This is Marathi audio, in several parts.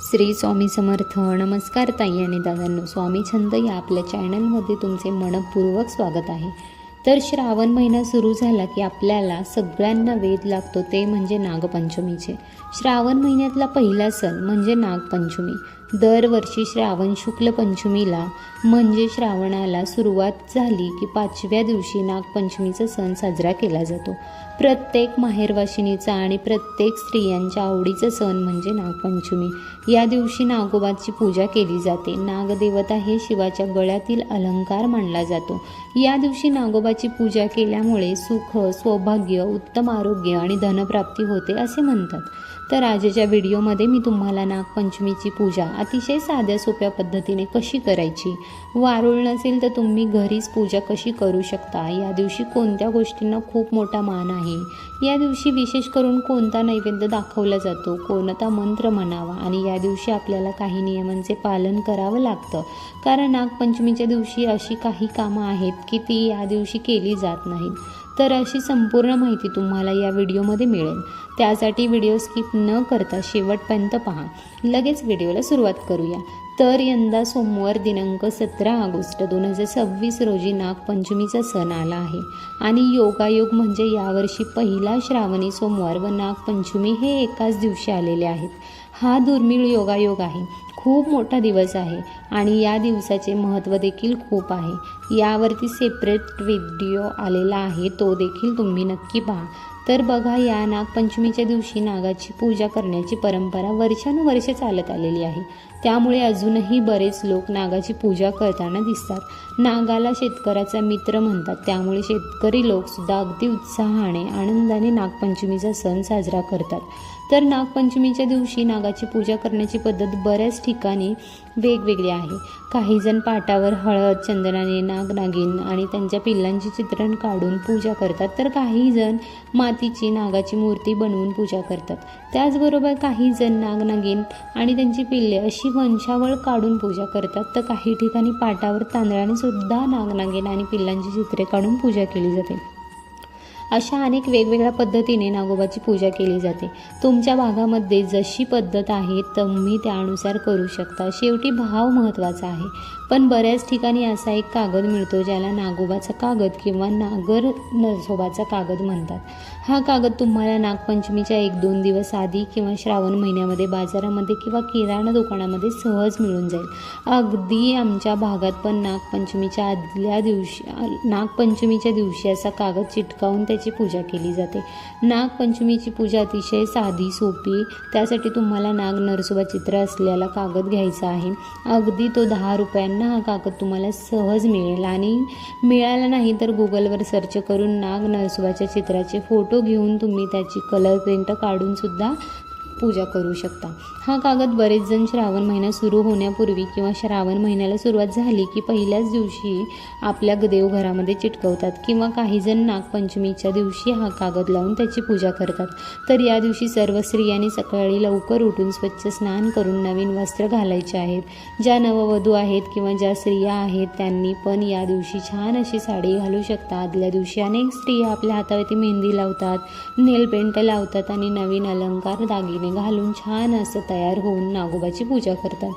श्री स्वामी समर्थ. नमस्कार ताई आणि दादांनो, स्वामी छंद या आपल्या चॅनलमध्ये तुमचे मनपूर्वक स्वागत आहे. तर श्रावण महिना सुरू झाला की आपल्याला सगळ्यांना वेध लागतो ते म्हणजे नागपंचमीचे. श्रावण महिन्यातला पहिला सण म्हणजे नागपंचमी. दरवर्षी श्रावण शुक्ल पंचमीला म्हणजे श्रावणाला सुरुवात झाली की 5व्या दिवशी नागपंचमीचा सण साजरा केला जातो. प्रत्येक माहेरवाशिणीचा आणि प्रत्येक स्त्रियांच्या आवडीचा सण म्हणजे नागपंचमी. या दिवशी नागोबाची पूजा केली जाते. नागदेवता हे शिवाच्या गळ्यातील अलंकार मानला जातो. या दिवशी नागोबाची पूजा केल्यामुळे सुख, सौभाग्य, उत्तम आरोग्य आणि धनप्राप्ती होते असे म्हणतात. तर आजच्या व्हिडिओमध्ये मी तुम्हाला नागपंचमीची पूजा अतिशय साध्या सोप्या पद्धतीने कशी करायची, वारूळ नसेल तर तुम्ही घरीच पूजा कशी करू शकता, या दिवशी कोणत्या गोष्टींना खूप मोठा मान आहे, या दिवशी विशेष करून कोणता नैवेद्य दाखवला जातो, कोणता मंत्र म्हणावा आणि या दिवशी आपल्याला काही नियमांचे पालन करावं लागतं. कारण नागपंचमीच्या दिवशी अशी काही कामं आहेत की ती या दिवशी केली जात नाहीत. तर अशी संपूर्ण माहिती तुम्हाला या व्हिडिओमध्ये मिळेल. त्यासाठी व्हिडिओ स्किप न करता शेवटपर्यंत पहा. लगेच व्हिडिओला सुरुवात करूया. तर यंदा सोमवार दिनांक 17 ऑगस्ट 2026 रोजी नागपंचमीचा सण आला आहे आणि योगायोग म्हणजे यावर्षी पहिला श्रावणी सोमवार व नागपंचमी हे एकाच दिवशी आलेले आहेत. हा दुर्मिळ योगायोग आहे. खूप मोठा दिवस आहे आणि या दिवसाचे महत्त्व देखील खूप आहे. यावरती सेपरेट व्हिडिओ आलेला आहे, तो देखील तुम्ही नक्की पहा. तर बघा, या नागपंचमीच्या दिवशी नागाची पूजा करण्याची परंपरा वर्षानुवर्षे चालत आलेली आहे. त्यामुळे अजूनही बरेच लोक नागाची पूजा करताना दिसतात. नागाला शेतकऱ्याचा मित्र म्हणतात, त्यामुळे शेतकरी लोकसुद्धा अगदी उत्साहाने आनंदाने नागपंचमीचा सण साजरा करतात. तर नागपंचमीच्या दिवशी नागाची पूजा करण्याची पद्धत बऱ्याच ठिकाणी वेगवेगळी आहे. काही जण पाटावर हळद, चंदनाने नाग-नागिन आणि त्यांच्या पिल्लांचे चित्रण काढून पूजा करतात, तर काही जण मातीची नागाची मूर्ती बनवून पूजा करतात. त्याचबरोबर काही जण नाग-नागिन आणि त्यांची पिल्ले अशी वंशावळ काढून पूजा करतात. तर काही ठिकाणी पाटावर तांदळाने सुद्धा नाग-नागिन आणि पिल्लांची चित्रे काढून पूजा केली जाते. अशा अनेक वेगवेगळ्या पद्धतीने नागोबाची पूजा केली जाते. तुमच्या भागामध्ये जशी पद्धत आहे तुम्ही त्यानुसार करू शकता. शेवटी भाव महत्त्वाचा आहे. पण बऱ्याच ठिकाणी असा एक कागद मिळतो ज्याला नागोबाचा कागद किंवा नागर नरसोबाचा कागद म्हणतात. हा कागद तुम्हाला नागपंचमीच्या 1-2 दिवस आधी किंवा श्रावण महिन्यामध्ये बाजारामध्ये किंवा किराणा दुकानामध्ये सहज मिळून जाईल. अगदी आमच्या भागात पण नागपंचमीच्या दिवशी असा कागद चिटकावून त्याची पूजा केली जाते. नागपंचमीची पूजा अतिशय साधी सोपी. त्यासाठी तुम्हाला नाग नरसोबा चित्र असलेला कागद घ्यायचा आहे. अगदी तो 10 रुपयांना हा कागद तुम्हाला सहज मिळेल आणि मिळाला नाही तर गुगलवर सर्च करून नाग नरसोबाच्या चित्राचे फोटो घेऊन तुम्ही त्याची कलर प्रिंट काढून सुद्धा पूजा करू शकता. हा कागद बरेच जण श्रावण महिना सुरू होण्यापूर्वी किंवा श्रावण महिन्याला सुरुवात झाली की पहिल्याच दिवशी आपल्या देवघरामध्ये चिटकवतात किंवा काही जण नागपंचमीच्या दिवशी हा कागद लावून त्याची पूजा करतात. तर या दिवशी सर्व स्त्रियांनी सकाळी लवकर उठून स्वच्छ स्नान करून नवीन वस्त्र घालायचे आहेत. ज्या नववधू आहेत किंवा ज्या स्त्रिया आहेत त्यांनी पण या दिवशी छान अशी साडी घालू शकतात. आदल्या दिवशी अनेक स्त्रिया आपल्या हातावरती मेहंदी लावतात, नेल पेंट लावतात आणि नवीन अलंकार दागिने घालून छान असं तयार होऊन नागोबाची पूजा करतात.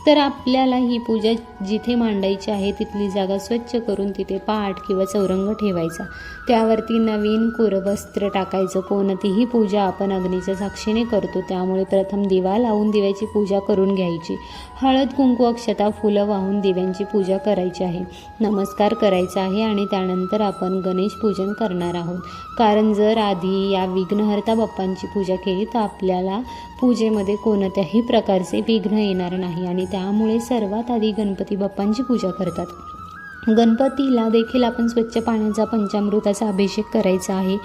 तर आपल्याला ही पूजा जिथे मांडायची आहे तिथली जागा स्वच्छ करून तिथे पाट किंवा चौरंग ठेवायचा. त्यावरती नवीन कोरं वस्त्र टाकायचं. कोणतीही पूजा आपण अग्नीच्या साक्षीने करतो, त्यामुळे प्रथम दिवा लावून दिव्याची पूजा करून घ्यायची. हळद, कुंकू, अक्षता, फुलं वाहून दिव्यांची पूजा करायची आहे. नमस्कार करायचा आहे आणि त्यानंतर आपण गणेश पूजन करणार आहोत. कारण जर आधी या विघ्नहर्ता बाप्पांची पूजा केली तर आपल्याला पूजेमध्ये कोणत्याही प्रकारचे विघ्न येणार नाही आणि त्यामुळे सर्वात आधी गणपती बाप्पांची पूजा करतात. गणपतीला देखील आपण स्वच्छ पाण्याचा पंचामृताचा अभिषेक करायचा आहे.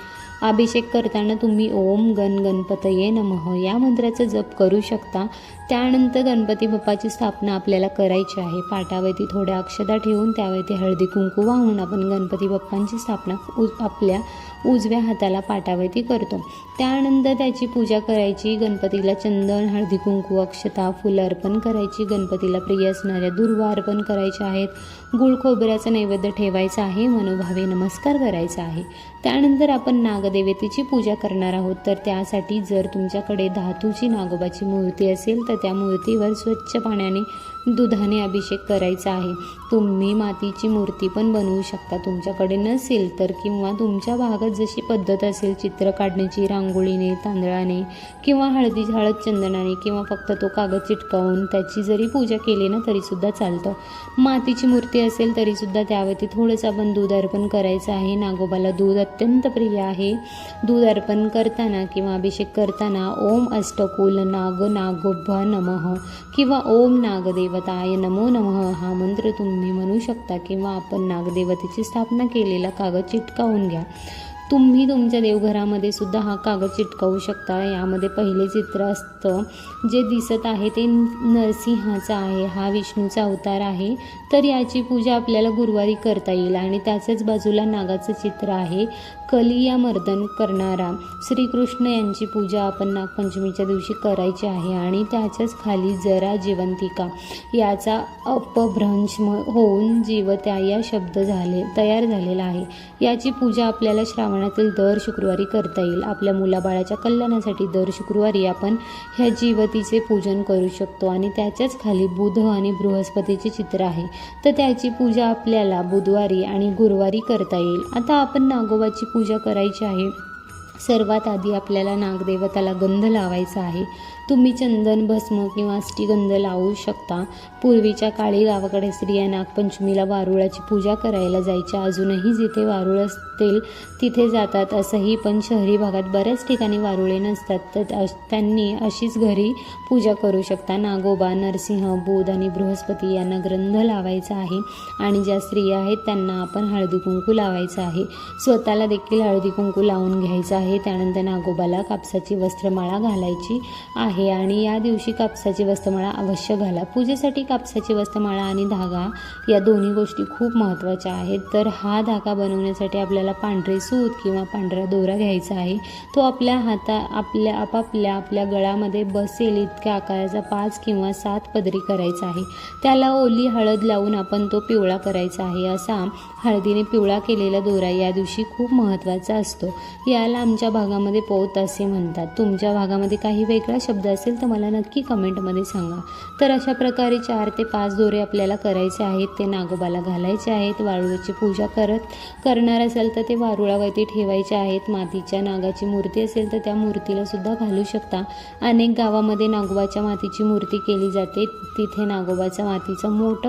अभिषेक करताना तुम्ही ओम गण गणपतये नमः या मंत्राचा जप करू शकता. त्यानंतर गणपती बाप्पाची स्थापना आपल्याला करायची आहे. पाटावरती थोड्या अक्षता ठेवून त्यावरती हळदी कुंकू वाहून आपण गणपती बाप्पांची स्थापना आपल्या उजव्या हाताला पाटावरती करतो. त्यानंतर त्याची पूजा करायची. गणपतीला चंदन, हळदी कुंकू, अक्षता, फुलं अर्पण करायची. गणपतीला प्रिय असणाऱ्या दुर्वा अर्पण करायच्या आहेत. गुळ खोबऱ्याचा नैवेद्य ठेवायचा आहे. मनोभावे नमस्कार करायचा आहे. त्यानंतर आपण नागदेवतेची पूजा करणार आहोत. तर त्यासाठी जर तुमच्याकडे धातूची नागोबाची मूर्ती असेल तर त्या मूर्तीवर स्वच्छ पाण्याने दुधाने अभिषेक करायचा आहे. तुम्ही मातीची मूर्ती पण बनवू शकता. तुमच्याकडे नसेल तर किंवा तुमच्या भागात जशी पद्धत असेल चित्र काढण्याची, रांगोळीने, तांदळाने किंवा हळद चंदनाने किंवा फक्त तो कागद चिटकावून त्याची जरी पूजा केली ना तरीसुद्धा चालतं. मातीची मूर्ती असेल तरीसुद्धा त्यावरती थोडंसं आपण दूध अर्पण करायचं आहे. नागोबाला दूध अत्यंत प्रिय आहे. दूध अर्पण करताना किंवा अभिषेक करताना ओम अष्टकुल नाग नागोबा नमः किंवा ओम नागदेवताय नमो नमः हा मंत्र तुम्ही म्हणू शकता किंवा आपण नागदेवतेची स्थापना केलेला कागद चिटकावून घ्या. तुम्ही तुमच्या देवघरामध्ये सुद्धा हा कागद चिटकावू शकता. यामध्ये पहिले चित्र असतं जे दिसत आहे ते नरसिंहाचं आहे. हा विष्णूचा अवतार आहे. तर याची पूजा आपल्याला गुरुवारी करता येईल. आणि त्याच्याच बाजूला नागाचं चित्र आहे. कलिया मर्दन करणारा श्रीकृष्ण यांची पूजा आपण नागपंचमीच्या दिवशी करायची आहे. आणि त्याच्याच खाली जरा जिवंतिका याचा अपभ्रंश होऊन जीवत्या या शब्द तयार झालेला आहे. याची पूजा आपल्याला श्रावणातील दर शुक्रवारी करता येईल. आपल्या मुलाबाळाच्या कल्याणासाठी दर शुक्रवारी आपण ह्या जीवतीचे पूजन करू शकतो. आणि त्याच्याच खाली बुध आणि बृहस्पतीचे चित्र आहे. तर त्याची पूजा आपल्याला बुधवारी आणि गुरुवारी करता येईल. आता आपण नागोबाची पूजा करायची आहे. सर्वात आधी आपल्याला नागदेवताला गंध लावायचा आहे. तुम्ही चंदन, भस्म किंवा अष्टीगंध लावू शकता. पूर्वीच्या काळी गावाकडे स्त्रिया नागपंचमीला वारुळाची पूजा करायला जायच्या. अजूनही जिथे वारुळ असतील तिथे जातात. असंही पण शहरी भागात बऱ्याच ठिकाणी वारुळे नसतात. तर त्यांनी अशीच घरी पूजा करू शकता. नागोबा, नरसिंह, बुध आणि बृहस्पती यांना गंध लावायचा आहे. आणि ज्या स्त्रिया आहेत त्यांना आपण हळदी कुंकू लावायचं आहे. स्वतःला देखील हळदी कुंकू लावून घ्यायचं आहे. त्यानंतर नागोबाला कापसाची वस्त्रमाळा घालायची आहे. आणि या दिवशी कापसाची वस्त्रमाळा अवश्य घाला. पूजेसाठी कापसाची वस्त्रमाळा आणि धागा या दोन्ही गोष्टी खूप महत्त्वाच्या आहेत. तर हा धागा बनवण्यासाठी आपल्याला पांढरे सूत किंवा पांढरा दोरा घ्यायचा आहे. तो आपल्या गळ्यामध्ये बसेल इतक्या आकाराचा 5 किंवा 7 पदरी करायचा आहे. त्याला ओली हळद लावून आपण तो पिवळा करायचा आहे. असा हळदीने पिवळा केलेला दोरा या दिवशी खूप महत्त्वाचा असतो. याला आमच्या भागामध्ये पोत असे म्हणतात. तुमच्या भागामध्ये काही वेगळा शब्द असेल तर मला नक्की कमेंटमध्ये सांगा. तर अशा प्रकारे 4 ते 5 दोरे आपल्याला करायचे आहेत. ते नागोबाला घालायचे आहेत. वारुळाची पूजा करणार असेल तर ते वारुळावरती ठेवायचे आहेत. मातीच्या नागाची मूर्ती असेल तर त्या मूर्तीला सुद्धा घालू शकता. अनेक गावामध्ये नागोबाच्या मातीची मूर्ती केली जाते. तिथे नागोबाचा मातीचा मोठ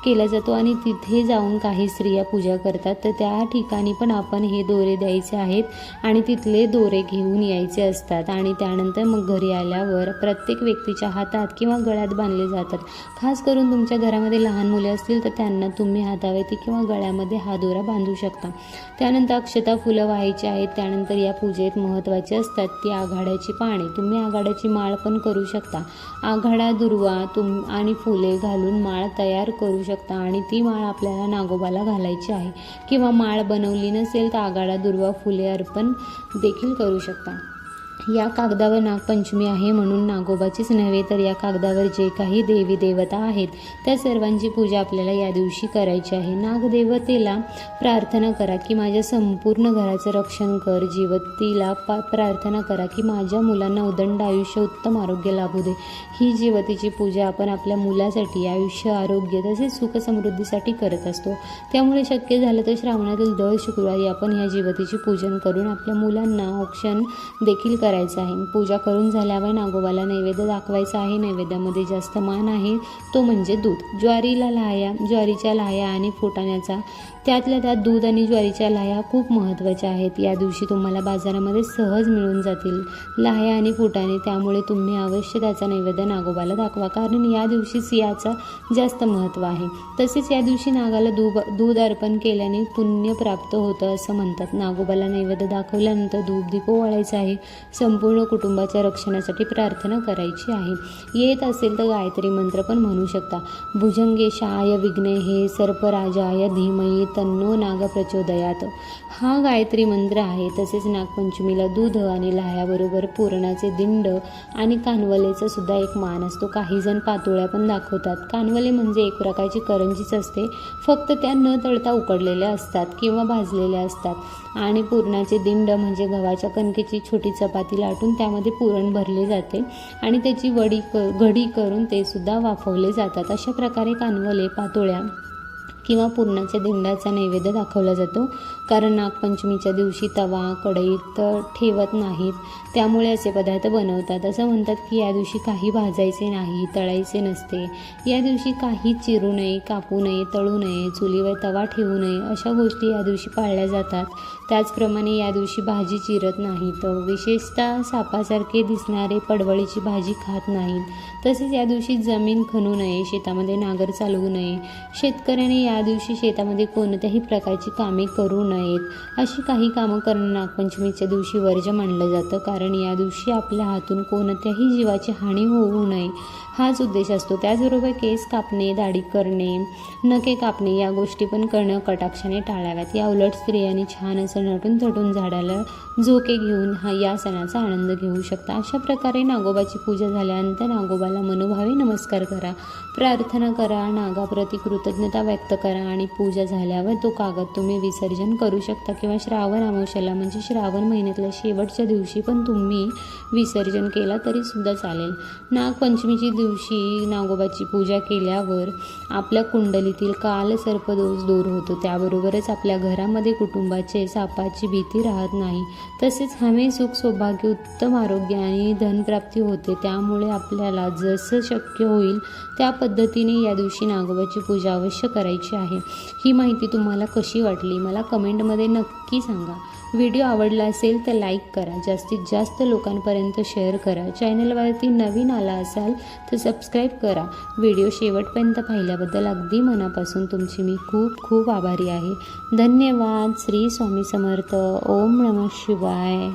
केला जातो आणि तिथे जाऊन काही स्त्रिया पूजा करतात. तर त्या ठिकाणी पण आपण हे दोरे द्यायचे आहेत आणि तिथले दोरे घेऊन यायचे असतात. आणि त्यानंतर मग घरी आल्यावर प्रत्येक व्यक्तीच्या हातात किंवा गळ्यात बांधले जातात. खास करून तुमच्या घरामध्ये लहान मुले असतील तर त्यांना तुम्ही हातावरती किंवा गळ्यामध्ये हा दोरा बांधू शकता. त्यानंतर अक्षता, फुलं व्हायची आहेत. त्यानंतर या पूजेत महत्त्वाचे असतात ती आघाड्याची पाने. तुम्ही आघाड्याची माळ पण करू शकता. आघाडा, दुर्वा आणि फुले घालून माळ तयार करू शकता आणि ती माळ आपल्याला नागोबाला घालायची आहे. किंवा माळ बनवली नसेल तर आघाडा, दुर्वा, फुले अर्पण देखील करू शकता. या कागदावर नागपंचमी आहे म्हणून नागोबाचीच नव्हे तर या कागदावर जे काही देवी देवता आहेत त्या सर्वांची पूजा आपल्याला या दिवशी करायची आहे. नागदेवतेला प्रार्थना करा की माझ्या संपूर्ण घराचं रक्षण कर. जीवतीला प्रार्थना करा की माझ्या मुलांना उदंड आयुष्य, उत्तम आरोग्य लाभू दे. ही जीवतीची पूजा आपण आपल्या मुलासाठी आयुष्य, आरोग्य तसेच सुख समृद्धीसाठी करत असतो. त्यामुळे शक्य झालं तर श्रावणातील दर शुक्रवारी आपण ह्या जीवतीची पूजन करून आपल्या मुलांना औक्षण देखील करायचं आहे. पूजा करून झाल्यावर नागोबाला नैवेद्य दाखवायचा आहे. नैवेद्यामध्ये जास्त मान आहे तो म्हणजे दूध. ज्वारीच्या लाह्या आणि फुटाण्याचा त्यातल्या त्यात दूध आणि ज्वारीच्या लाह्या खूप महत्त्वाच्या आहेत. या दिवशी तुम्हाला बाजारामध्ये सहज मिळून जातील लाह्या आणि फुटाणे. त्यामुळे तुम्ही अवश्य त्याचा नैवेद्य नागोबाला दाखवा कारण या दिवशीच याचा जास्त महत्त्व आहे. तसेच या दिवशी नागाला दूध अर्पण केल्याने पुण्य प्राप्त होतं असं म्हणतात. नागोबाला नैवेद्य दाखवल्यानंतर धूप दीप ओवाळायचा आहे. संपूर्ण कुटुंबाच्या रक्षणासाठी प्रार्थना करायची आहे. येत असेल तर गायत्री मंत्र पण म्हणू शकता. भुजंगेशाय विघ्नेः सर्पराजाय धीमहि तन्नो नाग प्रचोदयात. हा गायत्री मंत्र आहे. तसेच नागपंचमीला दूध आणि लाह्याबरोबर पुरणाचे दिंड आणि कानवलेचा सुद्धा एक मान असतो. काही जण पातोळ्या पण दाखवतात. कानवले म्हणजे एक प्रकारची करंजीच असते, फक्त त्या न तळता उकडलेल्या असतात किंवा भाजलेल्या असतात. आणि पुरणाचे दिंड म्हणजे गव्हाच्या कणकेची छोटी चपाती लाटून त्यामध्ये पुरण भरले जाते आणि त्याची घडी करून ते सुद्धा वाफवले जातात. अशा प्रकारे कानवले, पातोळ्या किंवा पुरणाच्या दिंडाचा नैवेद्य दाखवला जातो. कारण नागपंचमीच्या दिवशी तवा कढईत ठेवत नाहीत, त्यामुळे असे पदार्थ बनवतात. असं म्हणतात की या दिवशी काही भाजायचे नाही, तळायचे नसते. या दिवशी काही चिरू नये, कापू नये, तळू नये, चुलीवर तवा ठेवू नये, अशा गोष्टी या दिवशी पाळल्या जातात. त्याचप्रमाणे या दिवशी भाजी चिरत नाहीत. विशेषतः सापासारखे दिसणारे पडवळीची भाजी खात नाहीत. तसेच या दिवशी जमीन खणू नये, शेतामध्ये नांगर चालवू नये. शेतकऱ्याने या दिवशी शेतामध्ये कोणत्याही प्रकारची कामे करू नयेत. अशी काही कामं करणं नागपंचमीच्या दिवशी वर्ज्य मानलं जातं. कारण या दिवशी आपल्या हातून कोणत्याही जीवाची हानी होऊ नये हाच उद्देश असतो. त्याचबरोबर केस कापणे, दाढी करणे, नखे कापणे या गोष्टी पण करणं कटाक्षाने टाळाव्यात. या उलट स्त्रियांनी छान असं नटून थटून झाडाला झोके घेऊन या सणाचा आनंद घेऊ शकता. अशा प्रकारे नागोबाची पूजा झाल्यानंतर नागोबाला मनोभावे नमस्कार करा, प्रार्थना करा, नागाप्रती कृतज्ञता व्यक्त करा आणि पूजा झाल्यावर तो कागद तुम्ही विसर्जन करू शकता किंवा श्रावण अमावस्येला म्हणजे श्रावण महिन्यातल्या शेवटच्या दिवशी पण तुम्ही विसर्जन केला तरी सुद्धा चालेल. नागपंचमीची दिवशी नागोबाची पूजा केल्यावर आपल्या कुंडलीतील कालसर्पदोष दूर होतो. त्याबरोबरच आपल्या घरामध्ये कुटुंबाचे सापाची भीती राहत नाही. तसेच हमे सुख, सौभाग्य, उत्तम आरोग्य आणि धनप्राप्ती होते. त्यामुळे आपल्याला जसं शक्य होईल त्या पद्धतीने या दिवशी नागोबाची पूजा अवश्य करायची आहे. ही माहिती तुम्हाला कशी वाटली मला कमेंटमध्ये नक्की सांगा. व्हिडिओ आवडला असेल तर लाईक करा, जास्तीत जास्त लोकांपर्यंत शेअर करा. चॅनलवरती नवीन आला असाल तर सबस्क्राईब करा. व्हिडिओ शेवटपर्यंत पाहिल्याबद्दल अगदी मनापासून तुमची मी खूप खूप आभारी आहे. धन्यवाद. श्री स्वामी समर्थ. ओम नमः शिवाय.